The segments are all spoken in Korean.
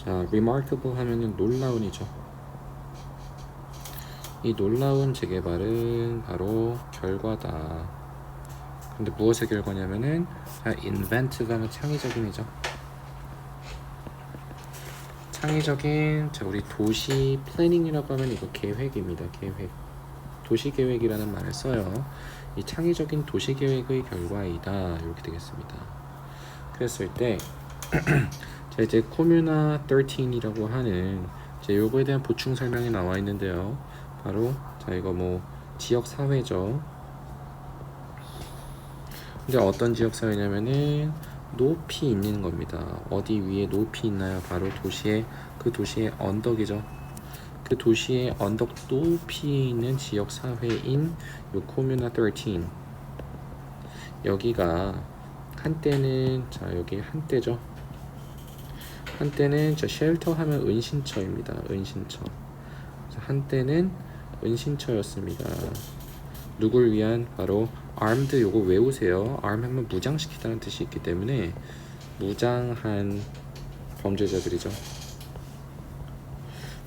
자, remarkable 하면은 놀라운이죠. 이 놀라운 재개발은 바로 결과다. 근데 무엇의 결과냐면은 inventive 하면 창의적인이죠. 창의적인, 자, 우리 도시 플래닝이라고 하면 이거 계획입니다. 계획. 도시 계획이라는 말을 써요. 이 창의적인 도시 계획의 결과이다. 이렇게 되겠습니다. 그랬을 때 자, 이제 코뮤나 13이라고 하는 이제 요거에 대한 보충 설명이 나와 있는데요. 바로 자, 이거 뭐 지역 사회죠. 근데 어떤 지역 사회냐면은 높이 있는 겁니다. 어디 위에 높이 있나요? 바로 그 도시의 언덕이죠. 그 도시의 언덕 높이에 있는 지역 사회인 요 코뮤나 13. 여기가 한때는 자, 여기 한때죠. 한때는 저 쉘터 하면 은신처입니다. 은신처. 한때는 은신처였습니다. 누굴 위한? 바로 armed. 요거 외우세요. arm 하면 무장시키다는 뜻이 있기 때문에 무장한 범죄자들이죠.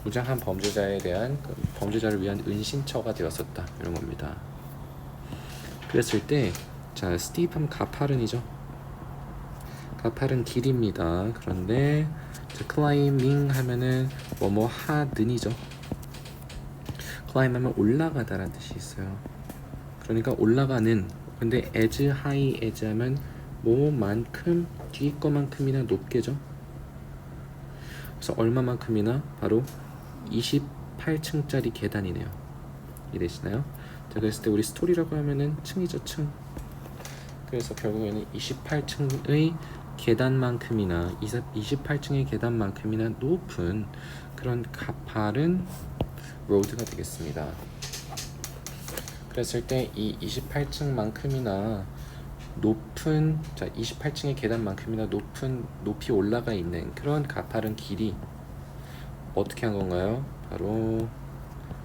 무장한 범죄자에 대한 범죄자를 위한 은신처가 되었었다. 이런 겁니다. 그랬을 때 자, 스티프 하면 가파른이죠. 가파른 길입니다. 그런데 자, 클라이밍 하면은 뭐뭐 하는이죠. 클라임 하면 올라가다라는 뜻이 있어요. 그러니까 올라가는. 근데 as high as 하면 뭐만큼 뒤 거만큼이나 높게죠. 그래서 얼마만큼이나? 바로 28층짜리 계단이네요. 이해되시나요? 자, 그랬을 때 우리 스토리라고 하면은 층이죠, 층. 그래서 결국에는 28층의 계단만큼이나 28층의 계단만큼이나 높은 그런 가파른 로드가 되겠습니다. 그랬을 때 이 28층만큼이나 높은, 자, 28층의 계단만큼이나 높이 올라가 있는 그런 가파른 길이 어떻게 한 건가요? 바로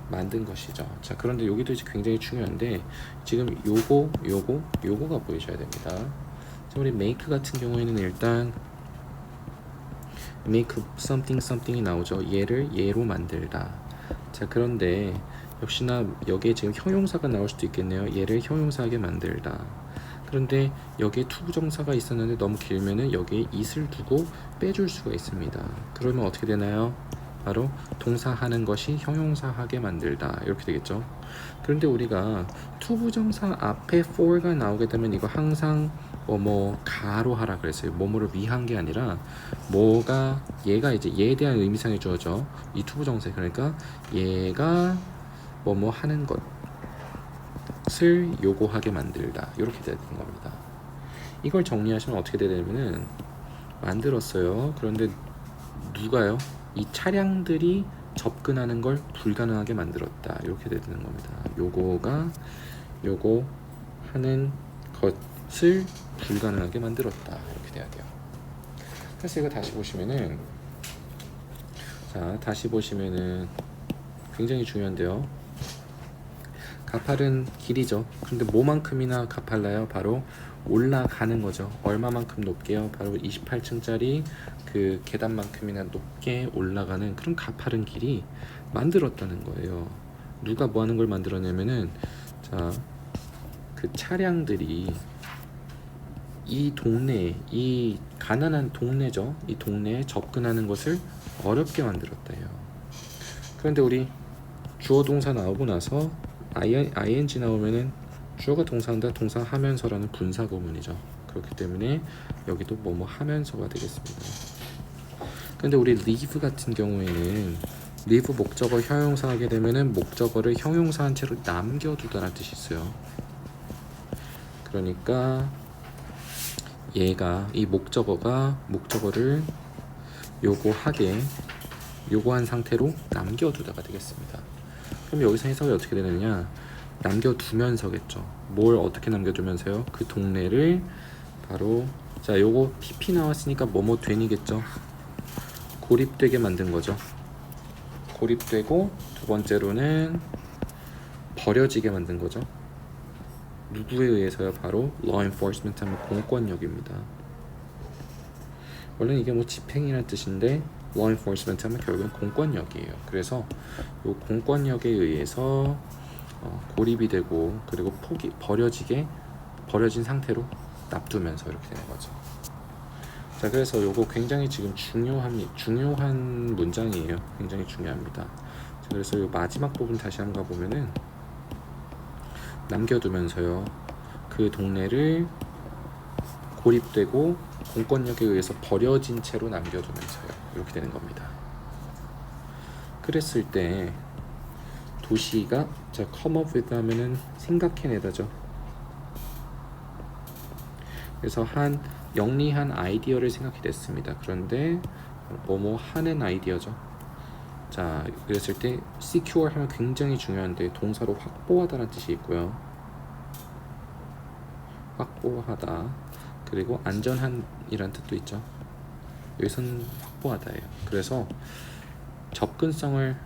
만든 것이죠. 자, 그런데 여기도 이제 굉장히 중요한데 지금 요거가 보이셔야 됩니다. 자, 우리 make 같은 경우에는 일단 make something이 나오죠. 얘로 만들다. 자, 그런데 역시나 여기에 지금 형용사가 나올 수도 있겠네요. 얘를 형용사하게 만들다. 그런데 여기에 투부정사가 있었는데 너무 길면은 여기에 it을 두고 빼줄 수가 있습니다. 그러면 어떻게 되나요? 바로 동사하는 것이 형용사하게 만들다. 이렇게 되겠죠. 그런데 우리가 투부정사 앞에 for가 나오게 되면 이거 항상 가로 하라 그랬어요. 뭐뭐를 위한 게 아니라 얘가 이제 얘에 대한 의미상의 주어죠. 이 투부정사. 그러니까 얘가 뭐뭐 하는 것을 요구하게 만들다. 이렇게 되는 겁니다. 이걸 정리하시면 어떻게 되냐면은 만들었어요. 그런데 누가요? 이 차량들이 접근하는 걸 불가능하게 만들었다. 이렇게 되는 겁니다. 요거 하는 것을 불가능하게 만들었다. 이렇게 돼야 돼요. 그래서 이거 다시 보시면은, 자, 다시 보시면은 굉장히 중요한데요. 가파른 길이죠. 그런데 뭐만큼이나 가팔라요? 바로 올라가는 거죠. 얼마만큼 높게요? 바로 28층짜리 그 계단만큼이나 높게 올라가는 그런 가파른 길이 만들었다는 거예요. 누가 뭐 하는 걸 만들었냐면은, 자, 그 차량들이 이 동네, 이 가난한 동네죠. 이 동네에 접근하는 것을 어렵게 만들었대요. 그런데 우리 주어 동사 나오고 나서 ing 나오면은 주어가 동사한다. 동사하면서라는 분사 구문이죠. 그렇기 때문에 여기도 뭐뭐 하면서가 되겠습니다. 근데 우리 leave 같은 경우에는 leave 목적어 형용사 하게 되면은 목적어를 형용사한 채로 남겨두다라는 뜻이 있어요. 그러니까 얘가 이 목적어를 요구한 상태로 남겨두다가 되겠습니다. 그럼 여기서 해석이 어떻게 되느냐? 남겨두면서겠죠. 뭘 어떻게 남겨두면서요? 그 동네를 바로, 자, 요거 pp 나왔으니까 뭐뭐 되니겠죠. 고립되게 만든 거죠. 고립되고, 두 번째로는 버려지게 만든 거죠. 누구에 의해서요? 바로 law enforcement 하면 공권력입니다. 원래는 이게 뭐 집행이라는 뜻인데 law enforcement 하면 결국은 공권력이에요. 그래서 이 공권력에 의해서 고립이 되고 그리고 버려진 상태로 납두면서 이렇게 되는 거죠. 자, 그래서 요거 굉장히 지금 중요한 문장이에요. 굉장히 중요합니다. 자, 그래서 요 마지막 부분 다시 한번 가보면은 남겨두면서요. 그 동네를 고립되고 공권력에 의해서 버려진 채로 남겨두면서요. 이렇게 되는 겁니다. 그랬을 때 도시가 자 come up with 하면은 생각해내다죠. 그래서 영리한 아이디어를 생각해냈습니다. 그런데 뭐뭐 하는 아이디어죠. 자, 그랬을 때 secure 하면 굉장히 중요한데 동사로 확보하다라는 뜻이 있고요. 확보하다. 그리고 안전한이란 뜻도 있죠. 여기서는 확보하다예요. 그래서 접근성을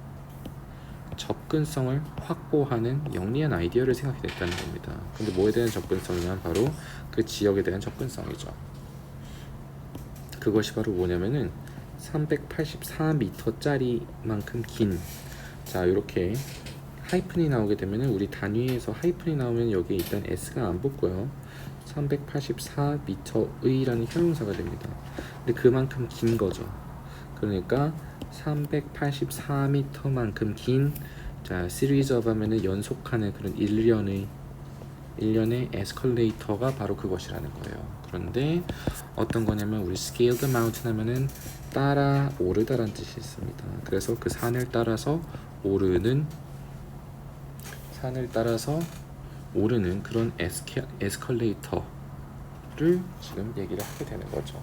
확보하는 영리한 아이디어를 생각해냈다는 겁니다. 근데 뭐에 대한 접근성이냐면 바로 그 지역에 대한 접근성이죠. 그것이 바로 뭐냐면은 384m짜리만큼 긴, 자 이렇게 하이픈이 나오게 되면은 우리 단위에서 하이픈이 나오면 여기 일단 s가 안 붙고요. 384m의라는 형용사가 됩니다. 근데 그만큼 긴 거죠. 그러니까 384m만큼 긴, 자 시리즈 업 하면은 연속하는 그런 일련의 에스컬레이터가 바로 그것이라는 거예요. 그런데 어떤 거냐면 우리 scale the mountain 하면은 따라 오르다라는 뜻이 있습니다. 그래서 그 산을 따라서 오르는 그런 에스컬레이터를 지금 얘기를 하게 되는 거죠.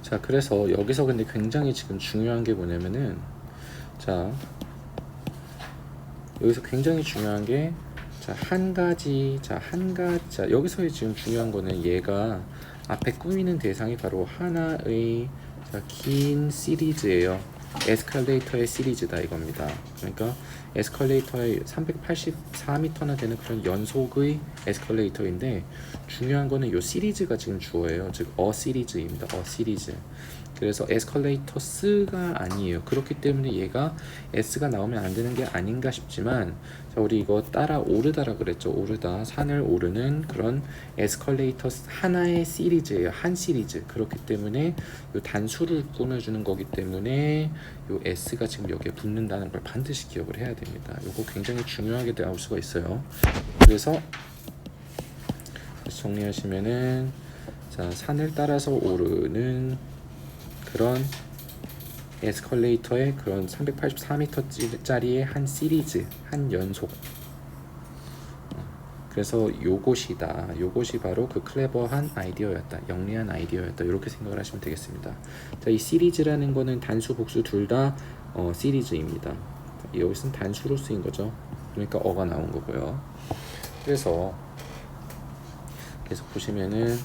자, 그래서 여기서 근데 굉장히 지금 중요한 게 뭐냐면은 자 여기서 굉장히 중요한 게 한 가지 여기서의 지금 중요한 거는 얘가 앞에 꾸미는 대상이 바로 하나의 긴 시리즈예요. 에스컬레이터의 시리즈다 이겁니다. 그러니까 에스컬레이터의 384m나 되는 그런 연속의 에스컬레이터인데 중요한 거는 요 시리즈가 지금 주어예요. 즉 시리즈입니다. 시리즈. 그래서 에스컬레이터스가 아니에요. 그렇기 때문에 얘가 s가 나오면 안 되는 게 아닌가 싶지만 자, 우리 이거 따라 오르다라 그랬죠. 오르다, 산을 오르는 그런 에스컬레이터 하나의 시리즈예요. 한 시리즈. 그렇기 때문에 요 단수를 꾸며주는 거기 때문에 요 s가 지금 여기에 붙는다는 걸 반드시 기억을 해야 됩니다. 요거 굉장히 중요하게 나올 수가 있어요. 그래서 다시 정리하시면은 자, 산을 따라서 오르는 그런 에스컬레이터의 그런 384m짜리의 한 시리즈, 한 연속. 그래서 요것이 바로 그 클레버한 아이디어였다, 영리한 아이디어였다, 이렇게 생각을 하시면 되겠습니다. 자, 이 시리즈라는 거는 단수, 복수 둘 다 시리즈입니다. 여기서는 단수로 쓰인 거죠. 그러니까 어가 나온 거고요. 그래서 계속 보시면은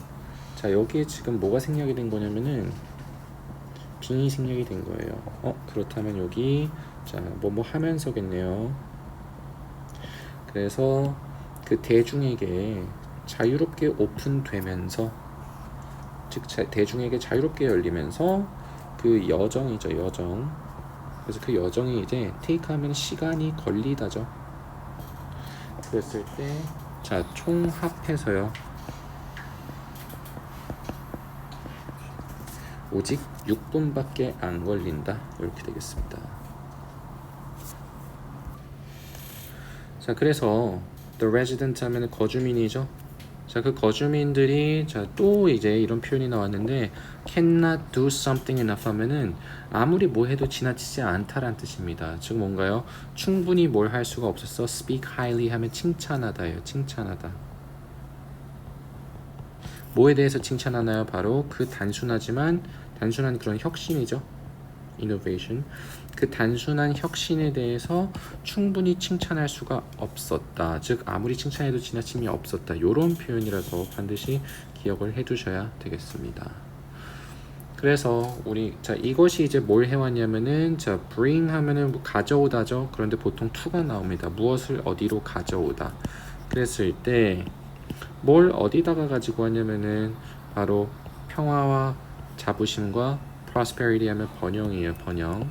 자, 여기에 지금 뭐가 생략이 된 거냐면은 빙이 생략이 된 거예요. 그렇다면 여기 자, 뭐뭐 하면서겠네요. 그래서 그 대중에게 자유롭게 오픈되면서, 즉 대중에게 자유롭게 열리면서 그 여정이죠, 여정. 그래서 그 여정이 이제 테이크하면 시간이 걸리다죠. 그랬을 때 자, 총합해서요. 오직 6분밖에 안 걸린다. 이렇게 되겠습니다. 자, 그래서 the resident 하면 거주민이죠. 자, 그 거주민들이 자, 또 이제 이런 표현이 나왔는데 cannot do something enough 하면은 아무리 뭐 해도 지나치지 않다라는 뜻입니다. 즉 뭔가요? 충분히 뭘 할 수가 없었어. speak highly 하면 칭찬하다예요. 칭찬하다. 뭐에 대해서 칭찬하나요? 바로 그 단순한 그런 혁신이죠. innovation. 그 단순한 혁신에 대해서 충분히 칭찬할 수가 없었다. 즉 아무리 칭찬해도 지나침이 없었다. 이런 표현이라서 반드시 기억을 해두셔야 되겠습니다. 그래서 우리 자, 이것이 이제 뭘 해왔냐면은 자, bring 하면은 뭐 가져오다죠. 그런데 보통 to가 나옵니다. 무엇을 어디로 가져오다. 그랬을 때 뭘 어디다가 가지고 왔냐면은 바로 평화와 자부심과 prosperity 하면 번영이에요. 번영.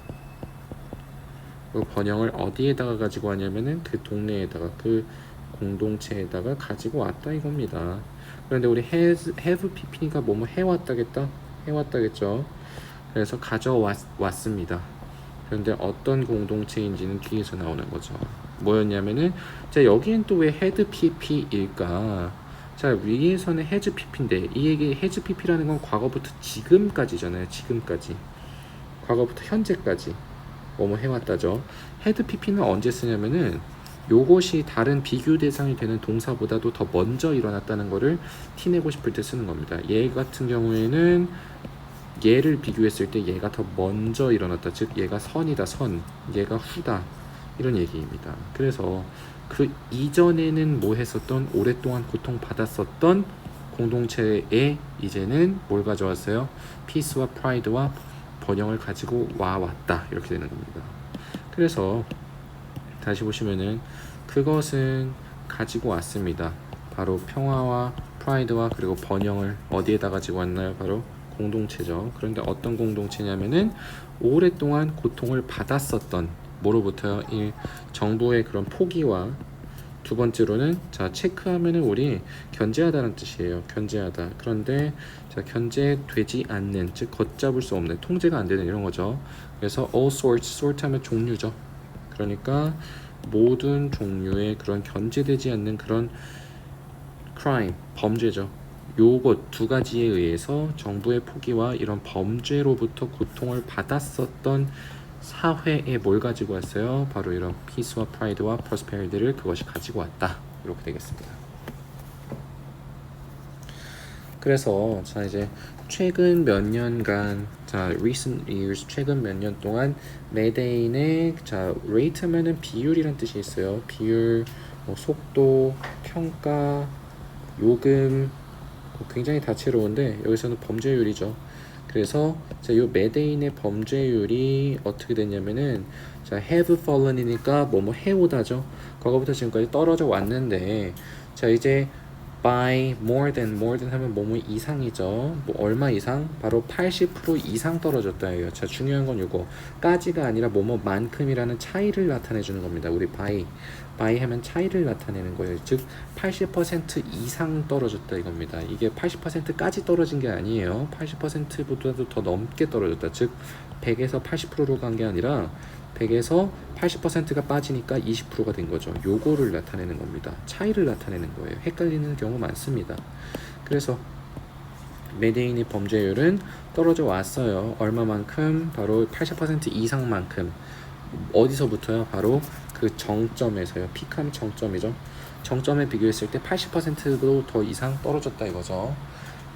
그 번영을 어디에다가 가지고 왔냐면은 그 동네에다가 그 공동체에다가 가지고 왔다 이겁니다. 그런데 우리 have pp니까 뭐뭐 해왔다겠다? 해왔다겠죠. 그래서 가져왔습니다. 그런데 어떤 공동체인지는 뒤에서 나오는 거죠. 뭐였냐면은 자 여기엔 또 왜 had pp일까? 자 위에서는 has pp인데 이 얘기 has pp라는 건 과거부터 지금까지잖아요. 지금까지. 과거부터 현재까지 뭐뭐 해왔다죠. had pp는 언제 쓰냐면은 요것이 다른 비교 대상이 되는 동사보다도 더 먼저 일어났다는 거를 티내고 싶을 때 쓰는 겁니다. 얘 같은 경우에는 얘를 비교했을 때 얘가 더 먼저 일어났다. 즉 얘가 선이다. 선. 얘가 후다. 이런 얘기입니다. 그래서 그 이전에는 뭐 했었던 오랫동안 고통받았었던 공동체에 이제는 뭘 가져왔어요? 피스와 프라이드와 번영을 가지고 왔다. 이렇게 되는 겁니다. 그래서 다시 보시면은 그것은 가지고 왔습니다. 바로 평화와 프라이드와 그리고 번영을 어디에다 가지고 왔나요? 바로 공동체죠. 그런데 어떤 공동체냐면은 오랫동안 고통을 받았었던 뭐로부터요? 이 정부의 그런 포기와 두 번째로는 자 체크하면은 우리 견제하다는 뜻이에요. 견제하다. 그런데 자 견제되지 않는 즉 걷잡을 수 없는 통제가 안 되는 이런 거죠. 그래서 all sorts, sort 하면 종류죠. 그러니까 모든 종류의 그런 견제되지 않는 그런 crime, 범죄죠. 요것 두 가지에 의해서 정부의 포기와 이런 범죄로부터 고통을 받았었던 사회에 뭘 가지고 왔어요? 바로 이런 피스와 프라이드와 프로스페리티를 그것이 가지고 왔다. 이렇게 되겠습니다. 그래서 자 이제 최근 몇 년간 자 recent years 최근 몇 년 동안 메데인의 자 rate면은 비율이란 뜻이 있어요. 비율, 뭐 속도, 평가, 요금 굉장히 다채로운데 여기서는 범죄율이죠. 그래서 자, 요 메데인의 범죄율이 어떻게 됐냐면은 자 have fallen이니까 뭐뭐 해오다죠. 과거부터 지금까지 떨어져 왔는데 자 이제 by more than 하면 뭐뭐 이상이죠. 뭐 얼마 이상? 바로 80% 이상 떨어졌다예요. 자 중요한 건 요거까지가 아니라 뭐뭐만큼이라는 차이를 나타내 주는 겁니다. 우리 by 하면 차이를 나타내는 거예요. 즉 80% 이상 떨어졌다 이겁니다. 이게 80%까지 떨어진 게 아니에요. 80%보다도 더 넘게 떨어졌다. 즉 100에서 80%로 간 게 아니라 100에서 80%가 빠지니까 20%가 된 거죠. 요거를 나타내는 겁니다. 차이를 나타내는 거예요. 헷갈리는 경우 많습니다. 그래서 메데인의 범죄율은 떨어져 왔어요. 얼마만큼? 바로 80% 이상만큼. 어디서부터요? 바로 그 정점에서요. 피크하면 정점이죠. 정점에 비교했을 때 80%도 더 이상 떨어졌다 이거죠.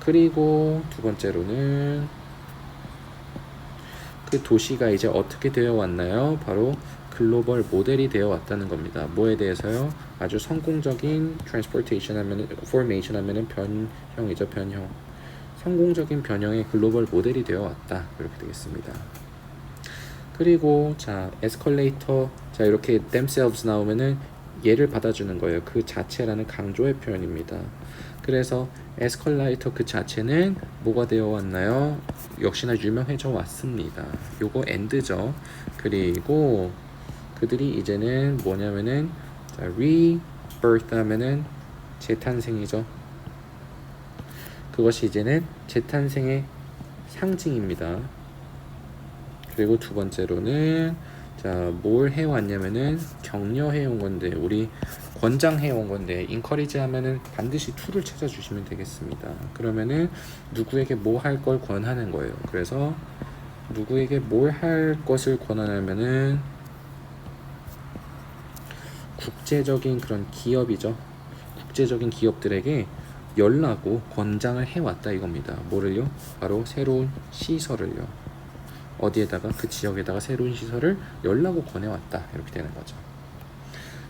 그리고 두 번째로는 그 도시가 이제 어떻게 되어 왔나요? 바로 글로벌 모델이 되어 왔다는 겁니다. 뭐에 대해서요? 아주 성공적인 transportation 하면은 formation 하면은 변형이죠. 변형. 성공적인 변형의 글로벌 모델이 되어 왔다. 이렇게 되겠습니다. 그리고 자 에스컬레이터 자 이렇게 themselves 나오면은 얘를 받아주는 거예요. 그 자체라는 강조의 표현입니다. 그래서 에스컬레이터 그 자체는 뭐가 되어 왔나요? 역시나 유명해져 왔습니다. 요거 end죠. 그리고 그들이 이제는 뭐냐면은 자, rebirth 하면은 재탄생이죠. 그것이 이제는 재탄생의 상징입니다. 그리고 두 번째로는 자, 뭘 해왔냐면은 격려해온 건데 우리 권장해온 건데 encourage 하면은 반드시 to를 찾아주시면 되겠습니다. 그러면은 누구에게 뭐 할 걸 권하는 거예요. 그래서 누구에게 뭘 할 것을 권하냐면은 국제적인 그런 기업이죠. 국제적인 기업들에게 열라고 권장을 해왔다 이겁니다. 뭐를요? 바로 새로운 시설을요. 어디에다가 그 지역에다가 새로운 시설을 열라고 권해왔다 이렇게 되는 거죠.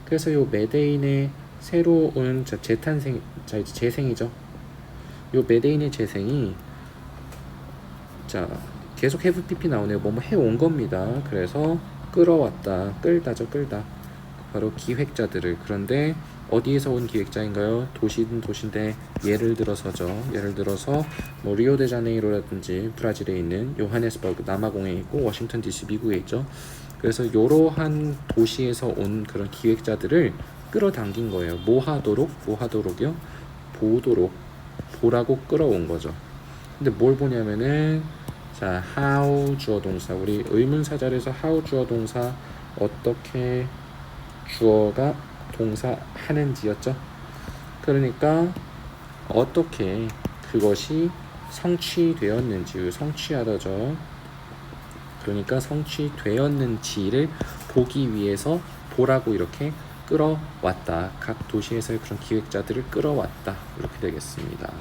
그래서 요 메데인의 새로운 재탄생, 자 이제 재생이죠. 요 메데인의 재생이 자 계속 have pp 나오네요. 뭐뭐 해온 겁니다. 그래서 끌어왔다, 끌다죠, 끌다. 바로 기획자들을. 그런데 어디에서 온 기획자인가요? 도시는 도시인데 예를 들어서죠. 예를 들어서 뭐 리오데자네이로라든지 브라질에 있는 요하네스버그 남아공에 있고 워싱턴 DC 미국에 있죠. 그래서 이러한 도시에서 온 그런 기획자들을 끌어당긴 거예요. 뭐 하도록이요? 보도록, 보라고 끌어온 거죠. 근데 뭘 보냐면은 자, how 주어 동사, 우리 의문사 자리에서 how 주어 동사 어떻게 주어가 동사 하는지였죠. 그러니까 어떻게 그것이 성취되었는지, 성취하다죠. 그러니까 성취되었는지를 보기 위해서 보라고 이렇게 끌어왔다. 각 도시에서의 그런 기획자들을 끌어왔다. 이렇게 되겠습니다.